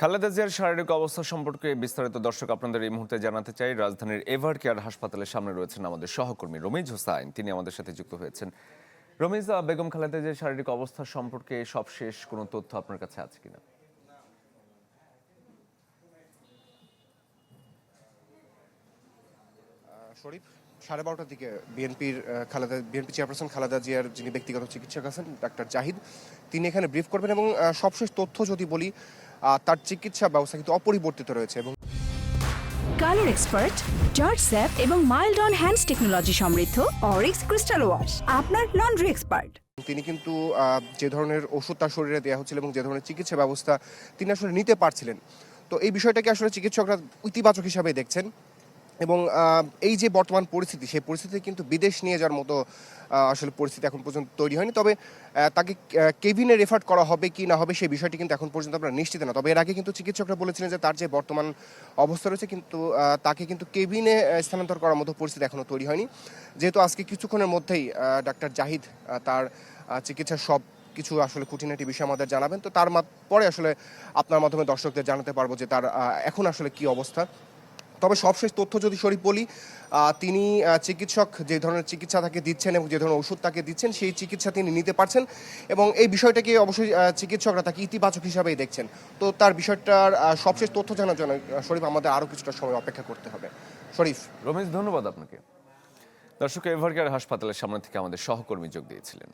খালেদা জিয়ার শারীরিক অবস্থা সম্পর্কে বিস্তারিত দর্শক আপনাদের এই মুহূর্তে জানাতে চাই। রাজধানীর এভার কেয়ার হাসপাতালের সামনে রয়েছেন আমাদের সহকর্মী রমিজ হোসাইন, তিনি আমাদের সাথে যুক্ত হয়েছেন। রমিজ, বেগম খালেদা জিয়ার শারীরিক অবস্থা সম্পর্কে সবশেষ কোনো তথ্য আপনার কাছে আছে কিনা? শরীফ 12:30টার দিকে বিএনপি চেয়ারপারসন খালেদা জিয়ার যিনি ব্যক্তিগত চিকিৎসক আছেন ডাক্তার জাহিদ, তিনি এখানে ব্রিফ করবেন এবং সবশেষ তথ্য যদি বলি, তার চিকিৎসা ব্যবস্থা কিন্তু অপরিবর্তিত রয়েছে এবং কালার এক্সপার্ট জর্জ স্যাপ এবং মাইল্ড অন হ্যান্ডস টেকনোলজি সমৃদ্ধ অরিক্স ক্রিস্টাল ওয়াশ আপনার লন্ড্রি এক্সপার্ট। তিনি কিন্তু যে ধরনের ওষুধ তার শরীরে দেওয়া হচ্ছিল এবং যে ধরনের চিকিৎসা ব্যবস্থা তিনি আসলে নিতে পারছিলেন, তো এই বিষয়টাকে আসলে চিকিৎসকরা ইতিবাচক হিসাবে দেখছেন এবং এই যে বর্তমান পরিস্থিতি, সেই পরিস্থিতি কিন্তু বিদেশ নিয়ে যাওয়ার মতো আসলে পরিস্থিতি এখন পর্যন্ত তৈরি হয়নি। তবে তাকে কেবিনে রেফার করা হবে কি না হবে সেই বিষয়টি কিন্তু এখন পর্যন্ত আমরা নিশ্চিত না। তবে এর আগে কিন্তু চিকিৎসকরা বলেছিলেন যে তার যে বর্তমান অবস্থা রয়েছে কিন্তু তাকে কিন্তু কেবিনে স্থানান্তর করার মতো পরিস্থিতি এখনও তৈরি হয়নি। যেহেতু আজকে কিছুক্ষণের মধ্যেই ডাক্তার জাহিদ তার চিকিৎসার সব কিছু আসলে খুঁটিনাটি বিষয় আমাদের জানাবেন, তো তার পরে আসলে আপনার মাধ্যমে দর্শকদের জানাতে পারবো যে তার এখন আসলে কি অবস্থা। তবে সবশেষ তথ্য যদি শরীফ বলি, তিনি চিকিৎসক যে ধরনের চিকিৎসা তাকে দিচ্ছেন এবং যে ধরনের ওষুধ তাকে দিচ্ছেন সেই চিকিৎসা তিনি নিতে পারছেন এবং এই বিষয়টাকে অবশ্যই চিকিৎসকরা তাকে ইতিবাচক হিসাবেই দেখছেন। তো তার বিষয়টার সবশেষ তথ্য জানার জন্য শরীফ আমাদের আরও কিছুটা সময় অপেক্ষা করতে হবে। শরীফ। রমেশ, ধন্যবাদ আপনাকে। দর্শক, এভার কেয়ার হাসপাতালের সামনে থেকে আমাদের সহকর্মী যোগ দিয়েছিলেন।